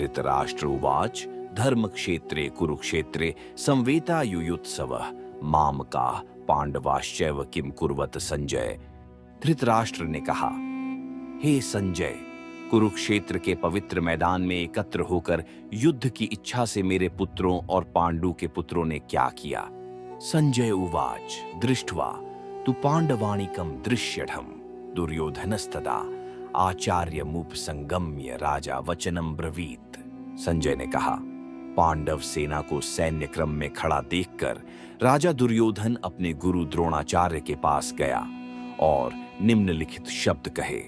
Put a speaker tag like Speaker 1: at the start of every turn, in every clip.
Speaker 1: धृतराष्ट्र उवाच धर्मक्षेत्रे कुरुक्षेत्रे संवेतायुयुत्सवः मामकाः पांडवाश्चैव किम कुर्वत संजय। धृतराष्ट्र ने कहा, हे संजय, कुरुक्षेत्र के पवित्र मैदान में एकत्र होकर युद्ध की इच्छा से मेरे पुत्रों और पांडु के पुत्रों ने क्या किया। संजय उवाच दृष्ट्वा तु पांडवानिकं दृश्यढम् दुर्योधनस्तदा आचार्यमुपसंगम्य राजा वचनम ब्रवीत। संजय ने कहा, पांडव सेना को सैन्य क्रम में खड़ा देखकर राजा दुर्योधन अपने गुरु द्रोणाचार्य के पास गया और निम्नलिखित शब्द कहे,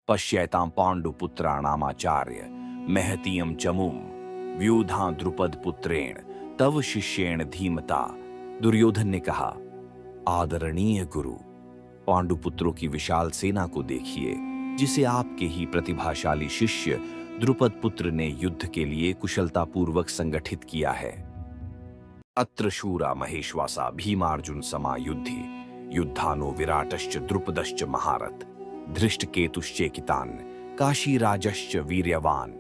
Speaker 1: पश्यैतां पांडुपुत्राणामाचार्य महतीयं चमुम व्यूधां द्रुपद पुत्रेण तव शिष्येण धीमता। दुर्योधन ने कहा, आदरणीय गुरु, पांडुपुत्रों की विशाल सेना को देखिए, जिसे आपके ही प्रतिभाशाली शिष्य द्रुपद पुत्र ने युद्ध के लिए कुशलतापूर्वक संगठित किया है। अत्र शूरा महेश्वासा भीमार्जुन समायुद्धि युद्धानो विराटश्च द्रुपदश्च महारथ धृष्टकेतुश्चेकितान काशीराजश्च वीर्यवान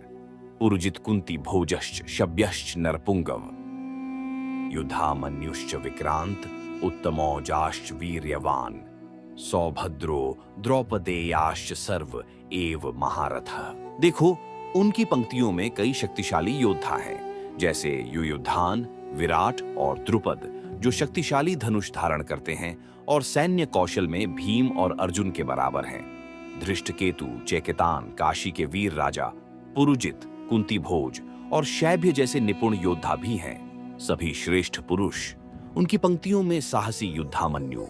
Speaker 1: पुरुजित कुंती भोजश्च शब्यश्च नरपुंगव युद्धामन्युश्च विक्रांत उत्तमौजाश्च वीर्यवान सौभद्रो द्रौपदेयाश्च सर्व एव महारथः। देखो, उनकी पंक्तियों में कई शक्तिशाली योद्धा हैं, जैसे युयुधान, विराट और द्रुपद, जो शक्तिशाली धनुष धारण करते हैं और सैन्य कौशल में भीम और अर्जुन के बराबर हैं। धृष्टकेतु, चेकितान, काशी के वीर राजा, पुरुजित, कुंती भोज और शैभ्य जैसे निपुण योद्धा भी हैं, सभी श्रेष्ठ पुरुष। उनकी पंक्तियों में साहसी युद्धामन्यु,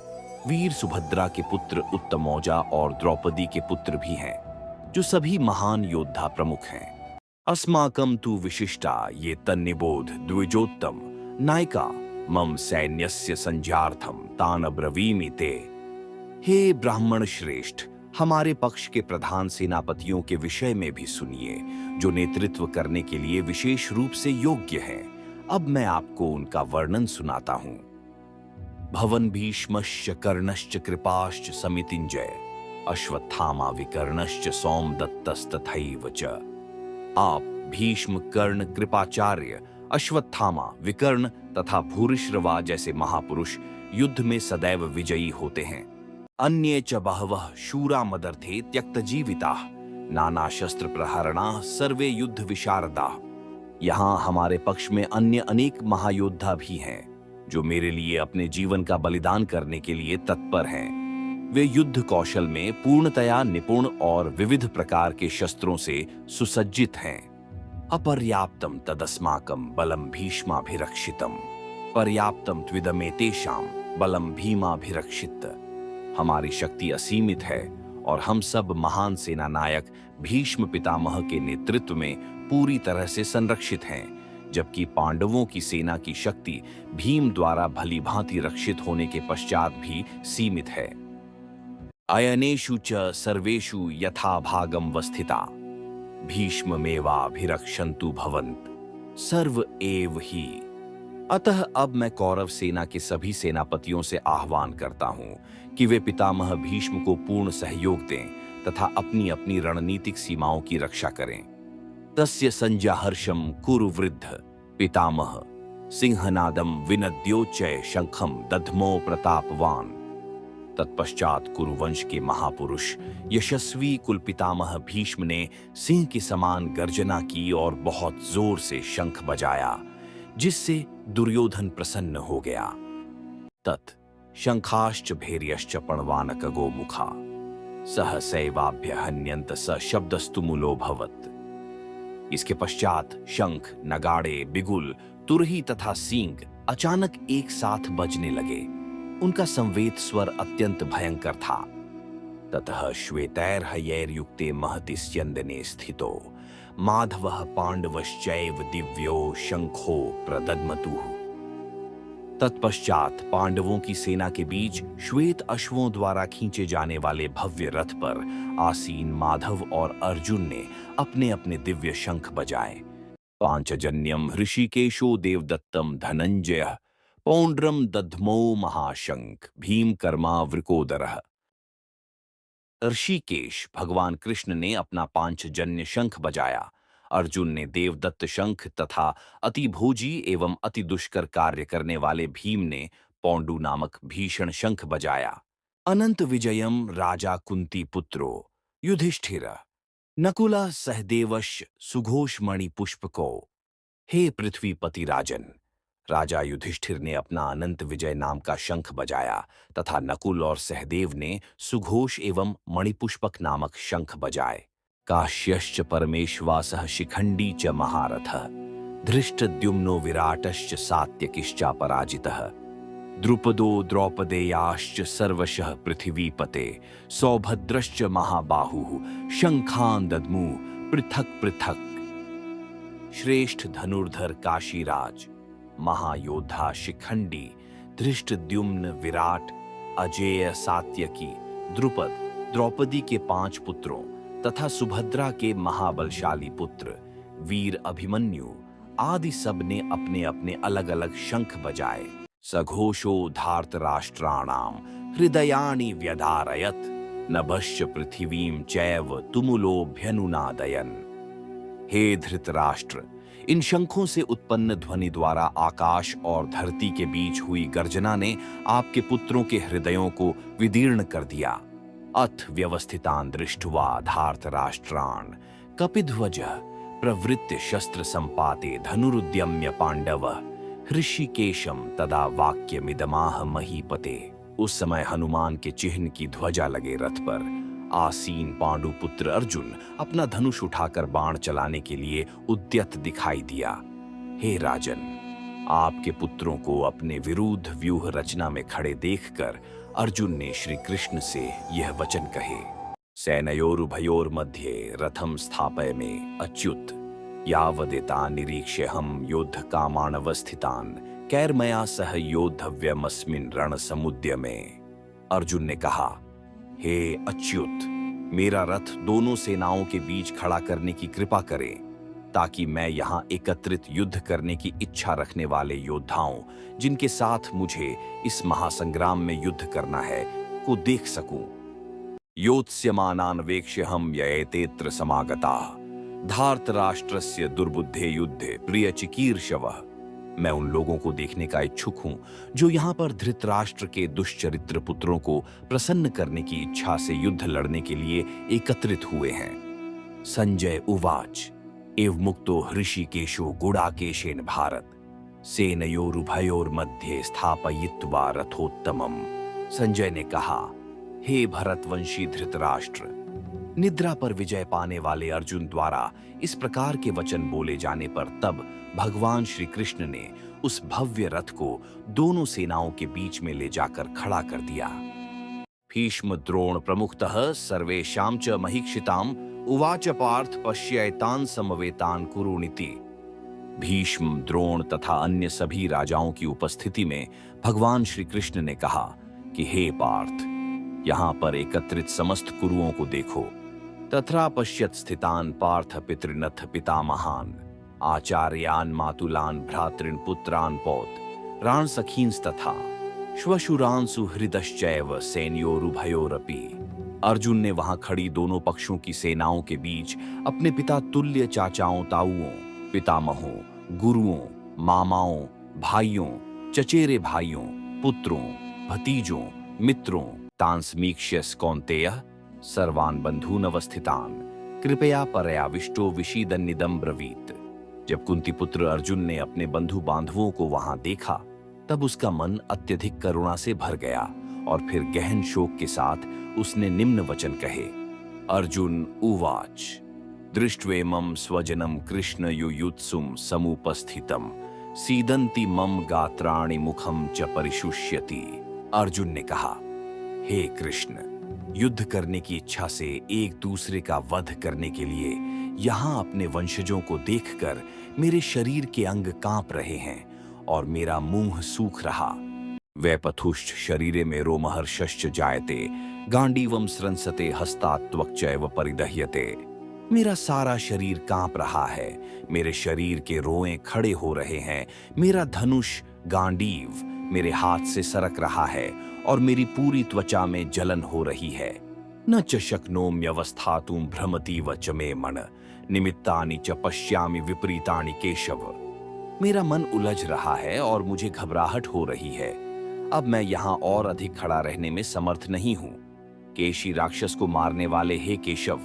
Speaker 1: वीर सुभद्रा के पुत्र उत्तमौजा और द्रौपदी के पुत्र भी हैं, जो सभी महान योद्धा प्रमुख हैं। अस्माकं तु विशिष्टा ये तन्निबोध द्विजोत्तम नायिका मम सैन्यस्य संज्ञार्थम तान अब्रवीमि ते। हे ब्राह्मण श्रेष्ठ, हमारे पक्ष के प्रधान सेनापतियों के विषय में भी सुनिए, जो नेतृत्व करने के लिए विशेष रूप से योग्य हैं। अब मैं आपको उनका वर्णन सुनाता हूं। भवन भीष्मश्च कर्णश्च कृपाश्च समितिंजय अश्वत्थामा विकर्णश्च सोमदत्तस्तथैव च। आप भीष्म, कर्ण, कृपाचार्य, अश्वत्थामा, विकर्ण तथा भूरिश्रवा जैसे महापुरुष युद्ध में सदैव विजयी होते हैं। अन्ये च बहवः शूरा मदर्थे त्यक्तजीविताः नाना शस्त्र प्रहरणाः सर्वे युद्ध विशारदाः। यहाँ हमारे पक्ष में अन्य अनेक महायोद्धा भी हैं, जो मेरे लिए अपने जीवन का बलिदान करने के लिए तत्पर हैं। वे युद्ध कौशल में पूर्णतया निपुण और विविध प्रकार के शस्त्रों से सुसज्जित हैं। अपर्याप्तम तदस्माकं बलम भीष्माभिरक्षितम पर्याप्तम त्विदमेतेषां बलम भीमाभिरक्षित। हमारी शक्ति असीमित है और हम सब महान सेना नायक भीष्म पितामह के नेतृत्व में पूरी तरह से संरक्षित हैं, जबकि पांडवों की सेना की शक्ति भीम द्वारा भली भांति रक्षित होने के पश्चात भी सीमित है। अयनेषु च सर्वेषु यथा भागम वस्थिता भीष्ममेवाभिरक्षन्तु भवन्त सर्व एव ही। अतः अब मैं कौरव सेना के सभी सेनापतियों से आह्वान करता हूं कि वे पितामह भीष्म को पूर्ण सहयोग दें तथा अपनी अपनी रणनीतिक सीमाओं की रक्षा करें। तस्य संज्ञाहर्षं कुरु वृद्ध पितामह सिंहनादम विनद्योच्चय शंखम दध्मो प्रतापवान। तत्पश्चात कुरुवंश के महापुरुष यशस्वी कुल पितामह भीष्म ने सिंह के समान गर्जना की और बहुत जोर से शंख बजाया, जिससे दुर्योधन प्रसन्न हो गया। तत् शंखाश्च भैर्यश्च पणवानक गोमुखा सहसैवाभ्य हन्यन्त स शब्दस्तु मूलोऽभवत्। इसके पश्चात शंख, नगाड़े, बिगुल, तुरही तथा सींग अचानक एक साथ बजने लगे। उनका संवेद स्वर अत्यंत भयंकर था। ततः श्वेतैर्हयैर्युक्ते महति स्यन्दने स्थितो माधवः पांडवश्चैव दिव्यो शंखो प्रदद्मतुः। तत्पश्चात पांडवों की सेना के बीच श्वेत अश्वों द्वारा खींचे जाने वाले भव्य रथ पर आसीन माधव और अर्जुन ने अपने अपने दिव्य शंख बजाए। पांचजन्यम ऋषिकेशो देवदत्तम धनंजय पौंड्रम दध्मो महाशंख भीमकर्मा वृकोदरः। ऋषिकेश भगवान कृष्ण ने अपना पांचजन्य शंख बजाया। अर्जुन ने देवदत्त शंख तथा अति भोजी एवं अति दुष्कर कार्य करने वाले भीम ने पौंडु नामक भीषण शंख बजाया। अनंत विजयम राजा कुंती पुत्रो युधिष्ठिर नकुला सहदेवश सुघोषमणि पुष्पको। हे पृथ्वीपति राजन, राजा युधिष्ठिर ने अपना अनंत विजय नाम का शंख बजाया तथा नकुल और सहदेव ने सुघोष एवं मणिपुष्पक नामक शंख बजाए। काश्यश्च परमेश्वासः शिखंडी च महारथः धृष्टद्युम्नो विराटश्च सात्यकिश्चा पराजितः द्रुपदो द्रौपदेयाश्च सर्वशः पृथिवीपते सौभद्रश्च महाबाहुः शंखान् दद्मु पृथक पृथक। श्रेष्ठ धनुर्धर काशीराज, महायोद्धा शिखंडी, धृष्टद्युम्न विराट, अजेय सात्यकी, द्रुपद, द्रौपदी के 5 पुत्रों तथा सुभद्रा के महाबलशाली पुत्र वीर अभिमन्यु आदि सब ने अपने अपने अलग अलग शंख बजाए। सघोषो धार्तराष्ट्राणाम हृदयानि व्यधारयत नभश्च पृथिवीं चैव तुमुलोभ्यनुनादयन्। हे धृतराष्ट्र, इन शंखों से उत्पन्न ध्वनि द्वारा आकाश और धरती के बीच हुई गर्जना ने आपके पुत्रों के हृदयों को विदीर्ण कर दिया। अथ व्यवस्थितान् दृष्ट्वा धार्तराष्ट्रान् कपिध्वजः प्रवृत्य शस्त्र संपाते धनुरुद्यम्य पांडवः हृषिकेशम तदा वाक्यमिदमाह महीपते। उस समय हनुमान के चिन्ह की ध्वजा लगे रथ पर आसीन पांडुपुत्र अर्जुन अपना धनुष उठाकर बाण चलाने के लिए उद्यत दिखाई दिया। हे राजन, आपके पुत्रों को अपने विरुद्ध व्यूह रचना में खड़े देखकर अर्जुन ने श्री कृष्ण से यह वचन कहे। सेनयोरुभयोर मध्ये रथम स्थापय में अच्युत यावदेता निरीक्ष्य हम योद्ध कामानवस्थितान कैर्मया सह योद्धव्यमस्मिन् रण समुद्य में। अर्जुन ने कहा, हे अच्युत, मेरा रथ दोनों सेनाओं के बीच खड़ा करने की कृपा करें ताकि मैं यहाँ एकत्रित युद्ध करने की इच्छा रखने वाले योद्धाओं जिनके साथ मुझे इस महासंग्राम में युद्ध करना है को देख सकूं। योत्स्यमानान् वेक्ष्यहं ययेतेऽत्र समागताः धार्तराष्ट्रस्य दुर्बुद्धे युद्धे प्रियचिकीर्षवः। मैं उन लोगों को देखने का इच्छुक हूं जो यहाँ पर धृतराष्ट्र के दुष्चरित्र पुत्रों को प्रसन्न करने की इच्छा से युद्ध लड़ने के लिए एकत्रित हुए हैं। संजय उवाच एव मुक्तो हृषिकेशो गुडाकेशेन भारत सेनयोरुभयोर्मध्ये स्थापयित्वा रथोत्तमम्। संजय ने कहा, हे भरतवंशी धृतराष्ट्र, निद्रा पर विजय पाने वाले अर्जुन द्वारा इस प्रकार के वचन बोले जाने पर तब भगवान श्री कृष्ण ने उस भव्य रथ को दोनों सेनाओं के बीच में ले जाकर खड़ा कर दिया। भीष्म द्रोण प्रमुखतः सर्वेषां च महीक्षिताम् उवाच पार्थ पश्यैतान् समवेतान् कुरुनिति। भीष्म, द्रोण तथा अन्य सभी राजाओं की उपस्थिति में भगवान श्री कृष्ण ने कहा कि हे पार्थ, यहाँ पर एकत्रित समस्त कुरुओं को देखो। तथा पश्यत स्थितान पार्थ पितृनथ पितामहान आचार्यान मातुलान भ्रातृन पुत्रान पौत राण सखींस्तथा श्वशुरान सुहृदश्चैव सैन्योरुभयोरपि। अर्जुन ने वहां खड़ी दोनों पक्षों की सेनाओं के बीच अपने पिता तुल्य चाचाओं, ताऊओं, पितामहों, गुरुओं, मामाओं, भाइयों, चचेरे भाइयों, पुत्रों, भतीजों, मित्रों तांसमीक्ष्यस कौन्तेयः सर्वान् बंधून् अवस्थितान् कृपया परयाविष्टो विषीदन्निदं ब्रवीत। जब कुंती पुत्र अर्जुन ने अपने बंधु बांधवों को वहां देखा तब उसका मन अत्यधिक करुणा से भर गया और फिर गहन शोक के साथ उसने निम्न वचन कहे। अर्जुन उवाच दृष्ट्वेमं स्वजनं कृष्ण युयुत्सुं समुपस्थितं सीदन्ति मम गात्राणि मुखं च परिशुष्यति। अर्जुन ने कहा, हे कृष्ण, युद्ध करने की इच्छा से एक दूसरे का वध करने के लिए यहाँ अपने वंशजों को देखकर मेरे शरीर के अंग कांप रहे हैं और मेरा मुंह सूख रहा। वैपथुश्च शरीरे में रोमहर्षश्च जायते गांडीवम स्रंसते हस्तात्वक्चैव परिदह्यते। मेरा सारा शरीर कांप रहा है, मेरे शरीर के रोएं खड़े हो रहे हैं, मेरा धनुष गांडीव मेरे हाथ से सरक रहा है और मेरी पूरी त्वचा में जलन हो रही है। न च शक्नोम्यवस्थातुं भ्रमतीव च मे मन निमित्तानि च पश्यामि विपरीतानि केशव। मेरा मन उलझ रहा है और मुझे घबराहट हो रही है। अब मैं यहाँ और अधिक खड़ा रहने में समर्थ नहीं हूँ। केशी राक्षस को मारने वाले हे केशव,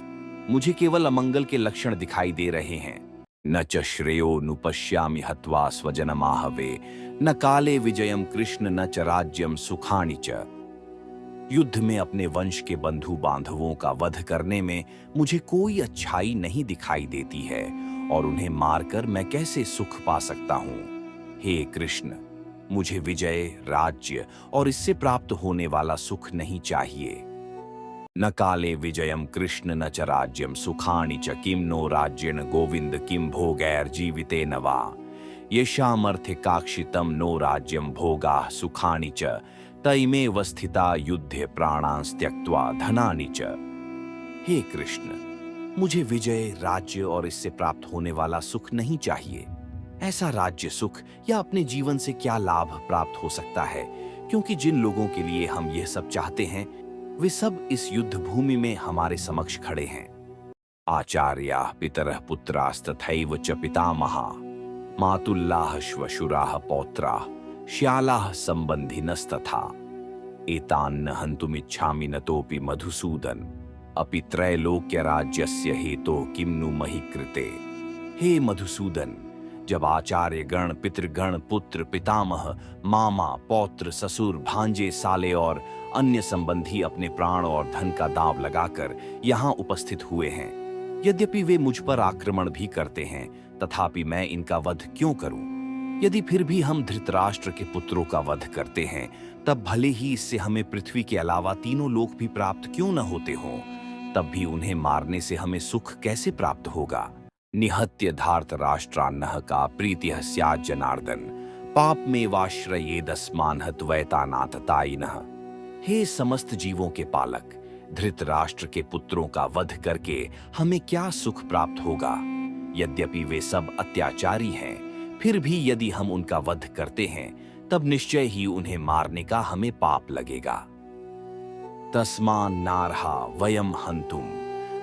Speaker 1: मुझे केवल अमंगल के लक्षण दिखाई दे रहे हैं। न च श्रेयो नुपश्यामि हत्वा स्वजनमाहवे, न काले विजयम कृष्ण न च राज्यम सुखानि च। युद्ध में अपने वंश के बंधु बांधवों का वध करने में मुझे कोई अच्छाई नहीं दिखाई देती है, और उन्हें मारकर मैं कैसे सुख पा सकता हूँ। हे कृष्ण, मुझे विजय, राज्य और इससे प्राप्त होने वाला सुख नहीं चाहिए। न काले विजयम कृष्ण न च राज्यम सुखानि च, किम नो राज्येन गोविंद किम भोगैर्जीवितेन वा। येषामर्थे काक्षितम नो राज्यम भोगाः सुखानि च, तैमेव स्थिता युद्धे प्राणांस त्यक्त्वा धनानि च। हे कृष्ण, मुझे विजय, राज्य और इससे प्राप्त होने वाला सुख नहीं चाहिए। ऐसा राज्य सुख या अपने जीवन से क्या लाभ प्राप्त हो सकता है, क्योंकि जिन लोगों के लिए हम यह सब चाहते हैं वे सब इस युद्ध भूमि में हमारे समक्ष खड़े हैं। आचार्या पितरः पुत्रास्तथैव च पितामहा, मातुल्लाः श्वशुराः पौत्राः, श्यालाः संबंधिनस्तथा। एतान्न हन्तुमिच्छामि नतोऽपि मधुसूदन, अपि त्रैलोक्य राज्यस्य हेतोः किं नु महि कृते। हे मधुसूदन, जब आचार्य गण, पितृगण, पुत्र, पितामह, मामा, पौत्र, ससुर, भांजे, साले और अन्य संबंधी अपने प्राण और धन का दांव लगाकर यहाँ उपस्थित हुए हैं, यद्यपि वे मुझ पर आक्रमण भी करते हैं, तथापि मैं इनका वध क्यों करूं? यदि फिर भी हम धृतराष्ट्र के पुत्रों का वध करते हैं, तब भले ही इससे हमें पृथ्वी के अलावा तीनों लोक भी प्राप्त क्यों न होते हों, तब भी उन्हें मारने से हमें सुख कैसे प्राप्त होगा? निहत्य धार्त राष्ट्रान्नः का प्रीतिः स्यात् जनार्दन, पाप में वाश्रयेदस्मान् हत्वैतानाथतायिनः। हे समस्त जीवों के पालक, धृतराष्ट्र के पुत्रों का वध करके हमें क्या सुख प्राप्त होगा? यद्यपि वे सब अत्याचारी हैं, फिर भी यदि हम उनका वध करते हैं तब निश्चय ही उन्हें मारने का हमें पाप लगेगा। तस्मान् नार्हा वयम हन्तुम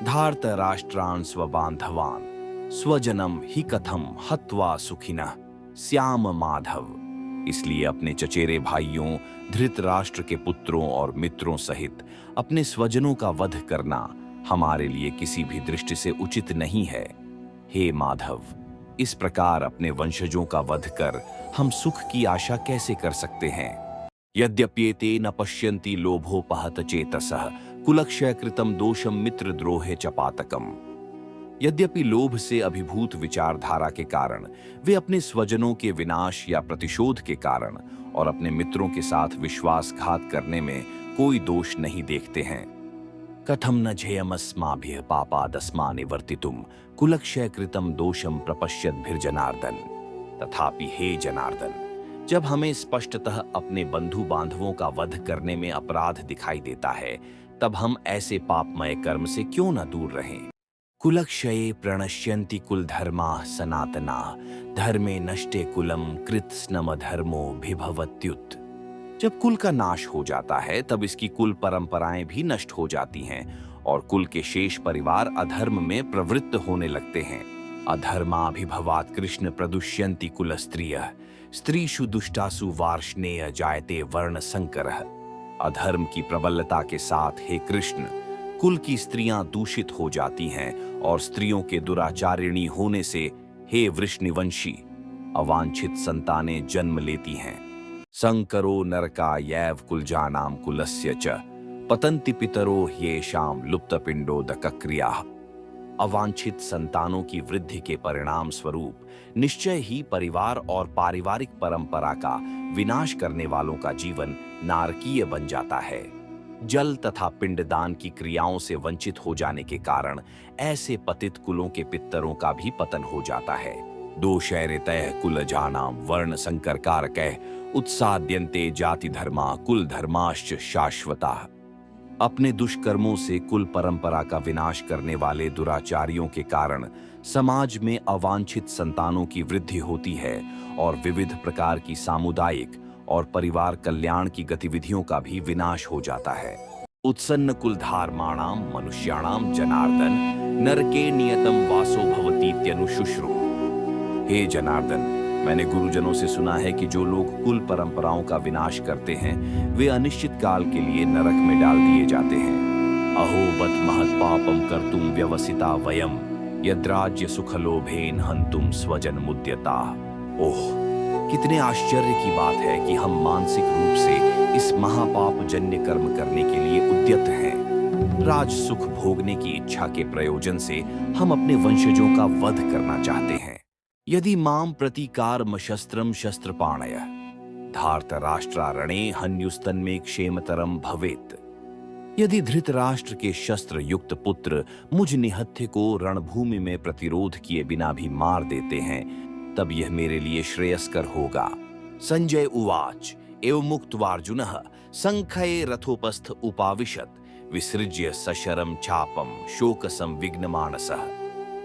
Speaker 1: धार्त राष्ट्रान् स्वबान्धवान्, स्वजनम ही कथम हत्वा सुखिनः श्याम माधव। इसलिए अपने चचेरे भाइयों, धृतराष्ट्र के पुत्रों और मित्रों सहित अपने स्वजनों का वध करना हमारे लिए किसी भी दृष्टि से उचित नहीं है। हे माधव, इस प्रकार अपने वंशजों का वध कर हम सुख की आशा कैसे कर सकते हैं? यद्यप्येते न पश्यन्ति लोभोपहत चेतसः, कुलक्षय कृतम दोषम मित्रद्रोहे च पातकम्। यद्यपि लोभ से अभिभूत विचारधारा के कारण वे अपने स्वजनों के विनाश या प्रतिशोध के कारण और अपने मित्रों के साथ विश्वासघात करने में कोई दोष नहीं देखते हैं। कथम न झेयमस्माभिः पापादस्मा निवर्तितुम कुलक्षय कृतम दोषम प्रपश्यद्भिर्जनार्दन। तथापि हे जनार्दन, जब हमें स्पष्टतः अपने बंधु बांधवों का वध करने में अपराध दिखाई देता है, तब हम ऐसे पापमय कर्म से क्यों न दूर रहें? कुलक्षये प्रणश्यन्ति कुलधर्माः सनातनाः, धर्मे नष्टे कुलम कृत्स्नम धर्मो भिभवत्युत। जब कुल का नाश हो जाता है तब इसकी कुल परंपराएं भी नष्ट हो जाती हैं और कुल के शेष परिवार अधर्म में प्रवृत्त होने लगते हैं। अधर्माभिभवात् कृष्ण प्रदुष्यन्ति कुलस्त्रियः, स्त्रीषु दुष्टासु वार्ष्णेय जायते वर्ण संकरः। अधर्म की प्रबलता के साथ हे कृष्ण, कुल की स्त्रियां दूषित हो जाती हैं और स्त्रियों के दुराचारिणी होने से हे वृष्णिवंशी अवांछित संतानें जन्म लेती हैं। संकरो नरका यैव कुलजानाम कुलस्य च, पतन्ति पितरो ह्येषां लुप्तपिंडोदकक्रियाः। अवांछित संतानों की वृद्धि के परिणाम स्वरूप निश्चय ही परिवार और पारिवारिक परंपरा का विनाश करने वालों का जीवन नारकीय बन जाता है। जल तथा पिंडदान की क्रियाओं से वंचित हो जाने के कारण ऐसे पतित कुलों के पितरों का भी पतन हो जाता है। दोषैरितः कुलजानां वर्ण संकरकारकैः उत्साद्यन्ते जाति धर्मा कुल धर्माश्च शाश्वताः। अपने दुष्कर्मों से कुल परंपरा का विनाश करने वाले दुराचारियों के कारण समाज में अवांछित संतानों की वृद्धि होती है और विविध प्रकार की सामुदायिक और परिवार कल्याण की गतिविधियों का भी विनाश हो जाता है। उत्सन्न कुलधार्माणाम मनुष्याणाम जनार्दन नरके नियतम वासो भवतीत्यनुशुश्रु। हे जनार्दन, मैंने गुरुजनों से सुना है कि जो लोग कुल परंपराओं का विनाश करते हैं वे अनिश्चित काल के लिए नरक में डाल दिए जाते हैं। अहो बत महत् पापम कर्तुम व्यवसिता वयम यद्राज्य सुखलोभेन हंतुम स्वजन मुद्यता। ओह, कितने आश्चर्य की बात है कि हम मानसिक रूप से इस महापाप जन्य कर्म करने के लिए उद्यत हैं। राज सुख भोगने की इच्छा के प्रयोजन से हम अपने वंशजों का वध करना चाहते हैं। यदि माम प्रतीकारम शस्त्रम शस्त्रपाणय धार्तराष्ट्रारणे हन्युस्तन्मे क्षेमतरम भवेत्। यदि धृतराष्ट्र के शस्त्र युक्त पुत्र मुझ निहत्थे को रणभूमि में प्रतिरोध किए बिना भी मार देते हैं तब यह मेरे लिए श्रेयस्कर होगा। संजय उवाच एवं मुक्त्वार्जुनः संख्ये रथोपस्थ उपाविशत विसृज्य सशरम चापम शोक संविघ्नमानसः।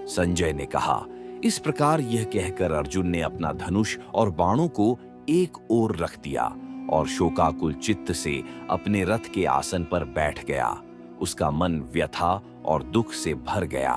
Speaker 1: संजय ने कहा, इस प्रकार यह कहकर अर्जुन ने अपना धनुष और बाणों को एक ओर रख दिया और शोकाकुल चित्त से अपने रथ के आसन पर बैठ गया। उसका मन व्यथा और दुख से भर गया।